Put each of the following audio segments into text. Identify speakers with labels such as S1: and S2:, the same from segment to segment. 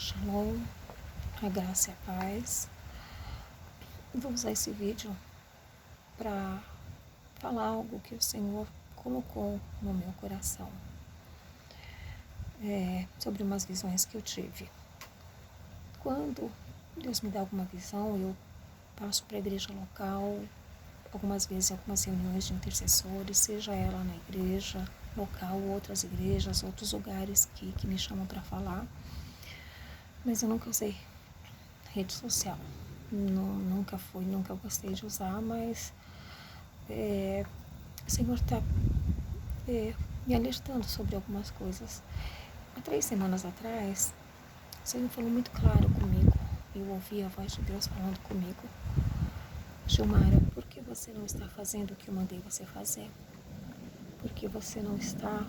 S1: Shalom, a graça e a paz. Vou usar esse vídeo para falar algo que o Senhor colocou no meu coração, sobre umas visões que eu tive. Quando Deus me dá alguma visão, eu passo para a igreja local, algumas vezes em algumas reuniões de intercessores, seja ela na igreja local, outras igrejas, outros lugares que me chamam para falar, mas eu nunca usei rede social. Nunca gostei de usar, mas o Senhor está me alertando sobre algumas coisas. Há 3 semanas atrás, o Senhor falou muito claro comigo. Eu ouvi a voz de Deus falando comigo. Gilmara, por que você não está fazendo o que eu mandei você fazer? Por que você não está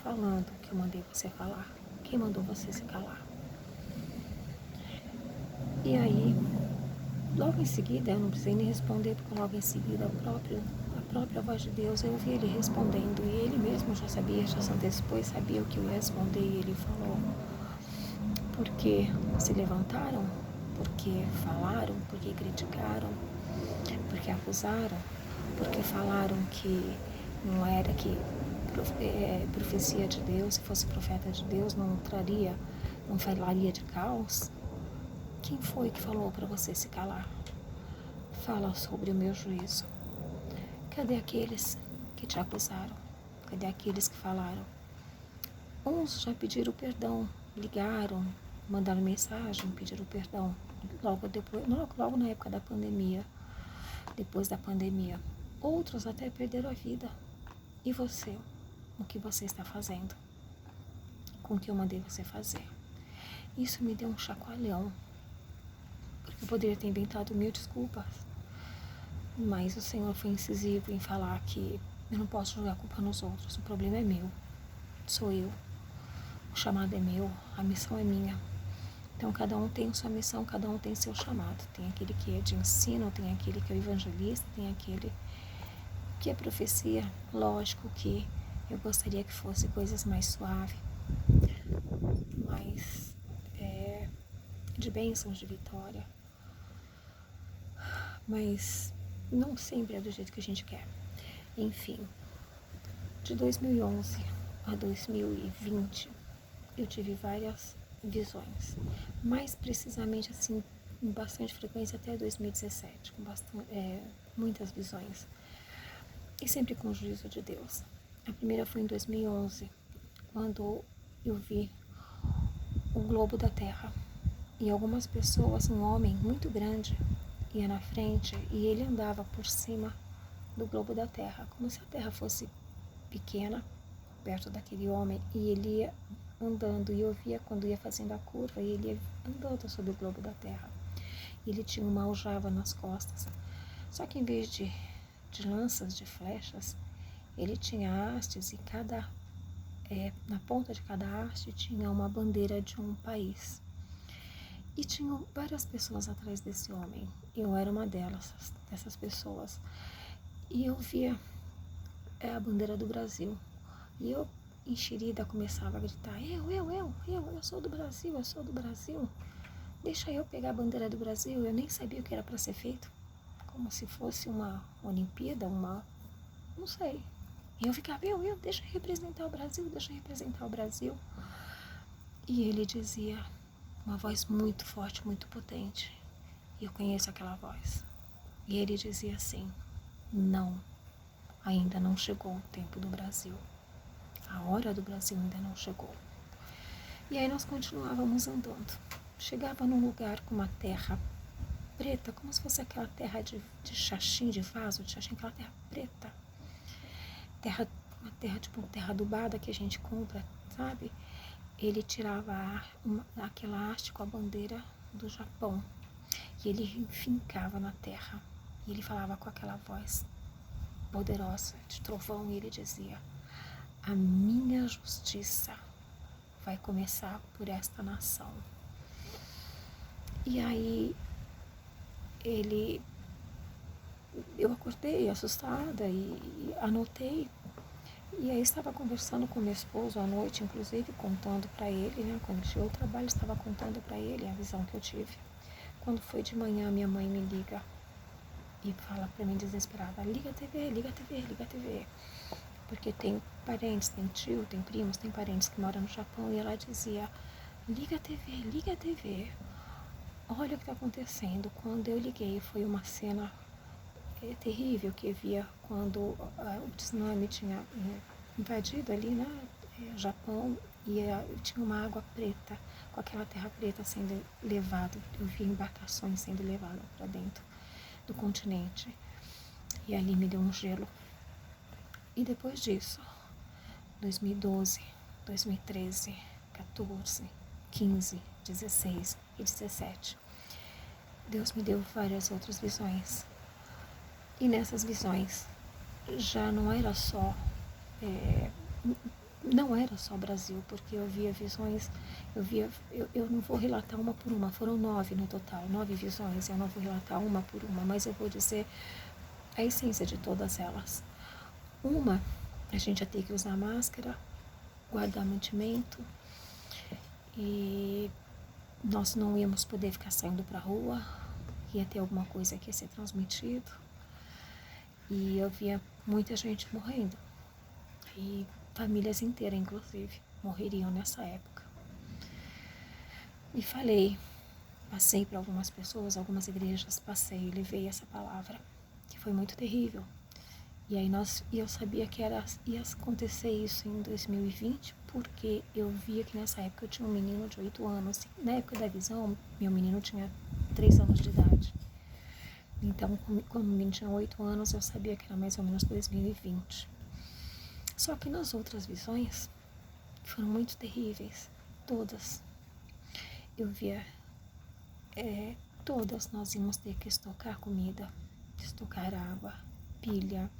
S1: falando o que eu mandei você falar? Quem mandou você se calar? E aí, logo em seguida, eu não precisei nem responder, porque logo em seguida a própria voz de Deus, eu ouvi ele respondendo, e ele mesmo já sabia, já se antecipou e sabia o que eu ia responder, e ele falou: porque se levantaram, porque falaram, porque criticaram, porque acusaram, porque falaram que não era que profecia de Deus, se fosse profeta de Deus, não falaria de caos. Quem foi que falou para você se calar? Fala sobre o meu juízo. Cadê aqueles que te acusaram? Cadê aqueles que falaram? Uns já pediram perdão, ligaram, mandaram mensagem, pediram perdão. Logo na época da pandemia, depois da pandemia. Outros até perderam a vida. E você? O que você está fazendo? Com o que eu mandei você fazer? Isso me deu um chacoalhão. Porque eu poderia ter inventado 1000 desculpas. Mas o Senhor foi incisivo em falar que eu não posso jogar a culpa nos outros. O problema é meu. Sou eu. O chamado é meu. A missão é minha. Então, cada um tem sua missão, cada um tem seu chamado. Tem aquele que é de ensino, tem aquele que é o evangelista, tem aquele que é profecia. Lógico que eu gostaria que fosse coisas mais suaves, mais de bênçãos, de vitória. Mas não sempre é do jeito que a gente quer. Enfim, de 2011 a 2020, eu tive várias visões. Mais precisamente, assim, com bastante frequência até 2017, com muitas visões. E sempre com o juízo de Deus. A primeira foi em 2011, quando eu vi o globo da Terra. E algumas pessoas, um homem muito grande, ia na frente e ele andava por cima do globo da Terra, como se a Terra fosse pequena, perto daquele homem, e ele ia andando, e eu via quando ia fazendo a curva, e ele ia andando sobre o globo da Terra. Ele tinha uma aljava nas costas, só que em vez de lanças, de flechas, ele tinha hastes, e na ponta de cada haste tinha uma bandeira de um país. E tinham várias pessoas atrás desse homem. Eu era uma dessas pessoas. E eu via a bandeira do Brasil. E eu, enxerida, começava a gritar: eu sou do Brasil, eu sou do Brasil. Deixa eu pegar a bandeira do Brasil. Eu nem sabia o que era para ser feito. Como se fosse uma Olimpíada, não sei. E eu ficava: deixa eu representar o Brasil, deixa eu representar o Brasil. E ele dizia, uma voz muito forte, muito potente. E eu conheço aquela voz. E ele dizia assim: não, ainda não chegou o tempo do Brasil. A hora do Brasil ainda não chegou. E aí nós continuávamos andando. Chegava num lugar com uma terra preta, como se fosse aquela terra de xaxim, de vaso de xaxim, aquela terra preta. Uma terra tipo terra adubada que a gente compra, sabe? Ele tirava aquela haste com a bandeira do Japão. E ele fincava na terra. E ele falava com aquela voz poderosa de trovão, e ele dizia: a minha justiça vai começar por esta nação. E aí eu acordei assustada e anotei E aí estava conversando com meu esposo à noite, inclusive contando para ele, né? Quando chegou o trabalho, estava contando para ele a visão que eu tive. Quando foi de manhã, minha mãe me liga e fala para mim desesperada: liga a TV, liga a TV, liga a TV. Porque tem parentes, tem tio, tem primos, tem parentes que moram no Japão, e ela dizia: liga a TV, liga a TV. Olha o que está acontecendo. Quando eu liguei, foi uma cena terrível que via quando o tsunami tinha invadido ali, né, Japão, e tinha uma água preta, com aquela terra preta sendo levada. Eu vi embarcações sendo levadas para dentro do continente. E ali me deu um gelo. E depois disso, 2012, 2013, 14, 15, 16 e 17, Deus me deu várias outras visões. E nessas visões já não era só não era só Brasil, porque eu via visões, eu não vou relatar uma por uma, foram 9 no total, 9 visões, eu não vou relatar uma por uma, mas eu vou dizer a essência de todas elas. Uma, a gente ia ter que usar máscara, guardar mantimento, e nós não íamos poder ficar saindo para a rua, ia ter alguma coisa que ia ser transmitido, e eu via muita gente morrendo, e famílias inteiras, inclusive, morreriam nessa época. E falei, passei para algumas pessoas, algumas igrejas, passei, levei essa palavra, que foi muito terrível. E aí eu sabia que ia acontecer isso em 2020, porque eu via que nessa época eu tinha um menino de 8 anos. Na época da visão, meu menino tinha 3 anos de idade. Então, quando o menino tinha 8 anos, eu sabia que era mais ou menos 2020. Só que nas outras visões, que foram muito terríveis, todas, eu via, todas nós íamos ter que estocar comida, estocar água, pilha,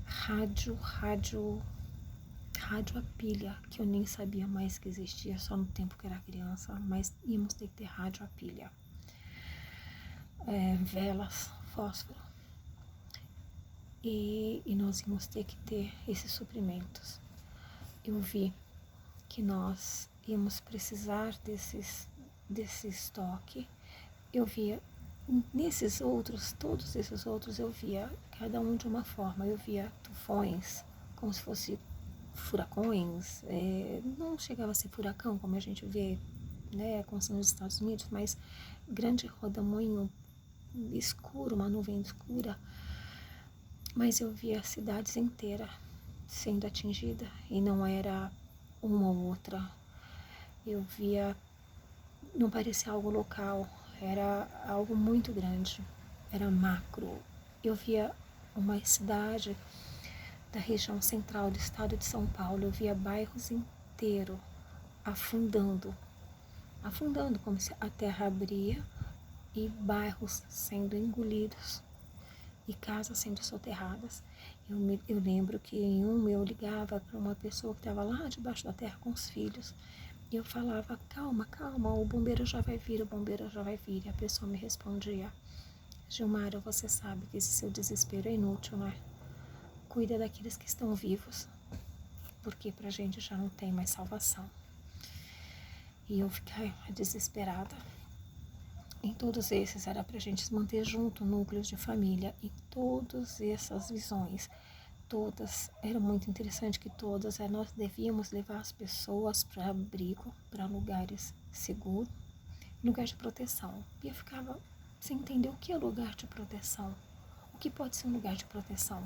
S1: rádio a pilha, que eu nem sabia mais que existia, só no tempo que era criança, mas íamos ter que ter rádio a pilha, velas, fósforo, e nós íamos ter que ter esses suprimentos. Eu vi que nós íamos precisar desse estoque. Eu via nesses outros, todos esses outros, eu via cada um de uma forma. Eu via tufões, como se fosse furacões, não chegava a ser furacão como a gente vê, né, como são nos Estados Unidos, mas grande rodamoinho escuro, uma nuvem escura. Mas eu via cidades inteiras sendo atingida, e não era uma ou outra. Eu via, não parecia algo local, era algo muito grande, era macro. Eu via uma cidade da região central do estado de São Paulo, eu via bairros inteiros afundando, como se a terra abria e bairros sendo engolidos e casas sendo soterradas. Eu lembro que em eu ligava para uma pessoa que estava lá debaixo da terra com os filhos, e eu falava: calma, calma, o bombeiro já vai vir, o bombeiro já vai vir. E a pessoa me respondia: Gilmara, você sabe que esse seu desespero é inútil, não é? Cuida daqueles que estão vivos, porque pra gente já não tem mais salvação. E eu ficava desesperada. Em todos esses era pra gente se manter junto, núcleos de família, e todas essas visões, todas, era muito interessante que todas, nós devíamos levar as pessoas para abrigo, para lugares seguros, lugar de proteção. E eu ficava sem entender o que é lugar de proteção. O que pode ser um lugar de proteção?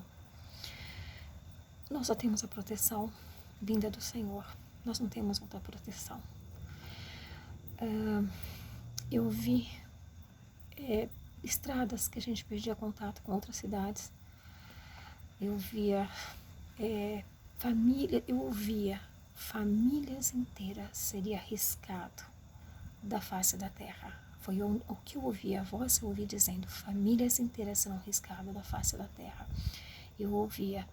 S1: Nós só temos a proteção vinda do Senhor. Nós não temos outra proteção. Eu vi estradas que a gente perdia contato com outras cidades. Eu via eu ouvia famílias inteiras seria arriscado da face da terra. Foi o que eu ouvi, a voz eu ouvi dizendo: famílias inteiras serão riscadas da face da terra. Eu ouvia: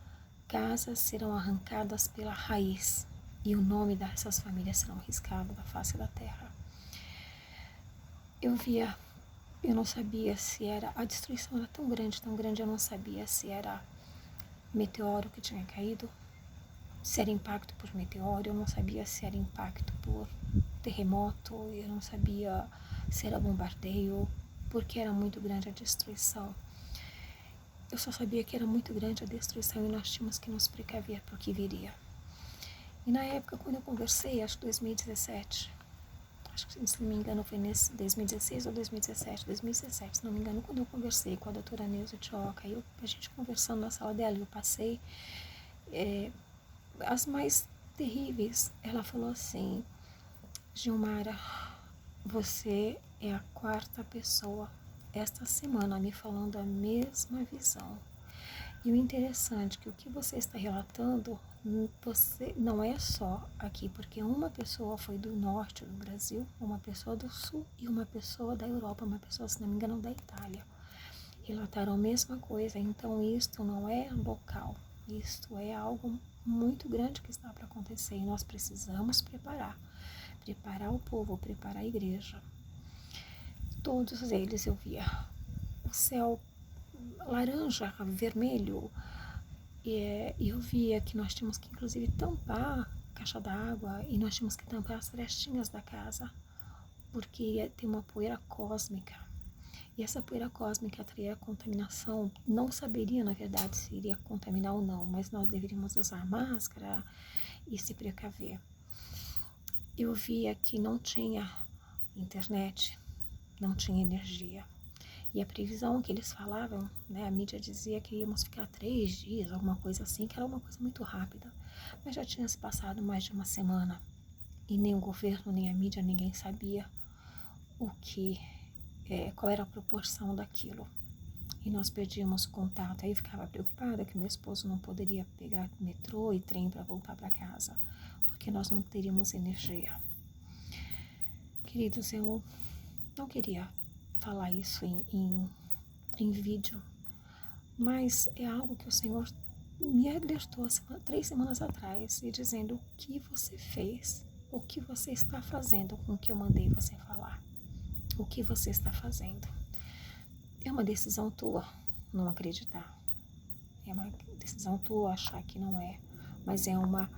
S1: casas serão arrancadas pela raiz, e o nome dessas famílias serão riscados da face da terra. Eu via, eu não sabia se era, a destruição era tão grande, eu não sabia se era meteoro que tinha caído, se era impacto por meteoro, eu não sabia se era impacto por terremoto, eu não sabia se era bombardeio, porque era muito grande a destruição. Eu só sabia que era muito grande a destruição e nós tínhamos que nos precaver para o que viria. E na época, quando eu conversei, acho que 2017, acho que se não me engano foi nesse 2016 ou 2017, se não me engano, quando eu conversei com a doutora Neuza Tioca, a gente conversando na sala dela, eu passei as mais terríveis. Ela falou assim: Gilmara, você é a quarta pessoa esta semana me falando a mesma visão. E o interessante é que o que você está relatando, você não é só aqui, porque uma pessoa foi do norte do Brasil, uma pessoa do sul e uma pessoa da Europa, uma pessoa, se não me engano, da Itália. Relataram a mesma coisa, então isto não é local, isto é algo muito grande que está para acontecer e nós precisamos preparar o povo, preparar a igreja. Todos eles eu via o céu laranja, vermelho, e eu via que nós tínhamos que inclusive tampar a caixa d'água e nós tínhamos que tampar as frestinhas da casa, porque ia ter uma poeira cósmica. E essa poeira cósmica traria contaminação. Não saberia, na verdade, se iria contaminar ou não, mas nós deveríamos usar máscara e se precaver. Eu via que não tinha internet, não tinha energia. E a previsão que eles falavam, né, a mídia dizia que íamos ficar 3 dias, alguma coisa assim, que era uma coisa muito rápida. Mas já tinha se passado mais de uma semana e nem o governo, nem a mídia, ninguém sabia qual era a proporção daquilo. E nós perdíamos contato. Aí eu ficava preocupada que meu esposo não poderia pegar metrô e trem para voltar para casa, porque nós não teríamos energia. Queridos, eu não queria falar isso em vídeo, mas é algo que o Senhor me alertou 3 semanas atrás, e dizendo: o que você fez, o que você está fazendo com o que eu mandei você falar, o que você está fazendo. É uma decisão tua não acreditar, é uma decisão tua achar que não é, mas é uma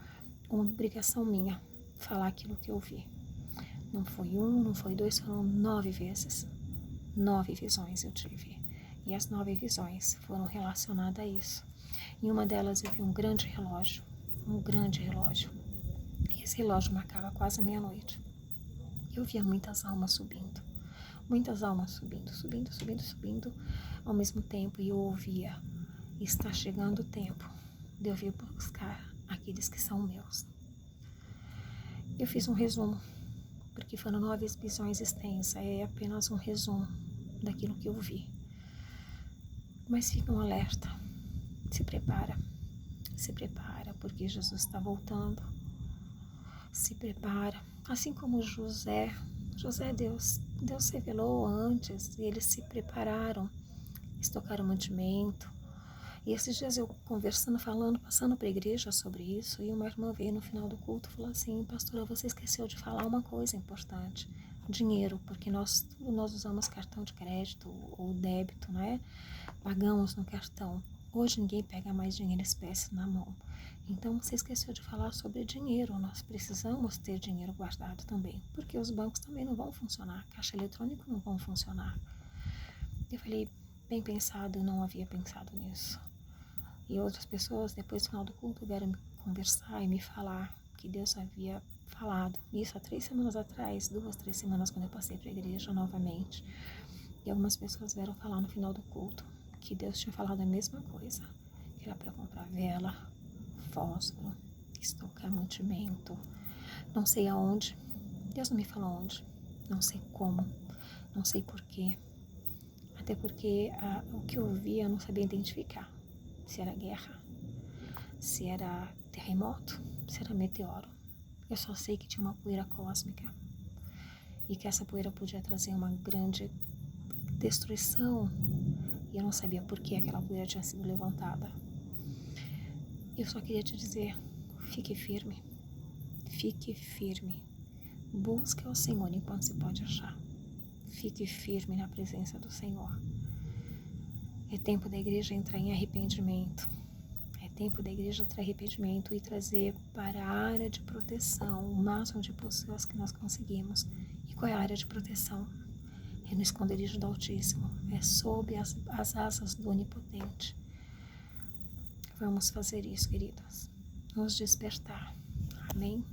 S1: obrigação minha falar aquilo que eu vi. Não foi 1, não foi 2, foram 9 vezes. 9 visões eu tive. E as 9 visões foram relacionadas a isso. Em uma delas eu vi um grande relógio. E esse relógio marcava quase meia-noite. Eu via muitas almas subindo. Subindo ao mesmo tempo. E eu ouvia: está chegando o tempo de eu vir buscar aqueles que são meus. Eu fiz um resumo, porque foram 9 visões extensas, é apenas um resumo daquilo que eu vi. Mas fica um alerta, se prepara, porque Jesus está voltando. Se prepara, assim como José, Deus revelou antes, e eles se prepararam, eles tocaram mantimento. E esses dias eu conversando, falando, passando para a igreja sobre isso, e uma irmã veio no final do culto e falou assim: pastora, você esqueceu de falar uma coisa importante: dinheiro, porque nós usamos cartão de crédito ou débito, né? Pagamos no cartão. Hoje ninguém pega mais dinheiro espécie na mão. Então você esqueceu de falar sobre dinheiro. Nós precisamos ter dinheiro guardado também, porque os bancos também não vão funcionar, caixa eletrônico não vão funcionar. Eu falei: bem pensado, eu não havia pensado nisso. E outras pessoas, depois do final do culto, vieram me conversar e me falar que Deus havia falado isso há 3 semanas atrás, 2, 3 semanas, quando eu passei para a igreja novamente. E algumas pessoas vieram falar no final do culto que Deus tinha falado a mesma coisa, que era para comprar vela, fósforo, estocar mantimento, não sei aonde. Deus não me falou onde, não sei como, não sei porquê. Até porque o que eu via eu não sabia identificar. Se era guerra, se era terremoto, se era meteoro. Eu só sei que tinha uma poeira cósmica e que essa poeira podia trazer uma grande destruição, e eu não sabia por que aquela poeira tinha sido levantada. Eu só queria te dizer: fique firme, busque ao Senhor enquanto se pode achar, fique firme na presença do Senhor. É tempo da igreja entrar em arrependimento, é tempo da igreja trazer arrependimento e trazer para a área de proteção o máximo de pessoas que nós conseguimos. E qual é a área de proteção? É no esconderijo do Altíssimo, é sob as asas do Onipotente. Vamos fazer isso, queridos. Nos despertar. Amém?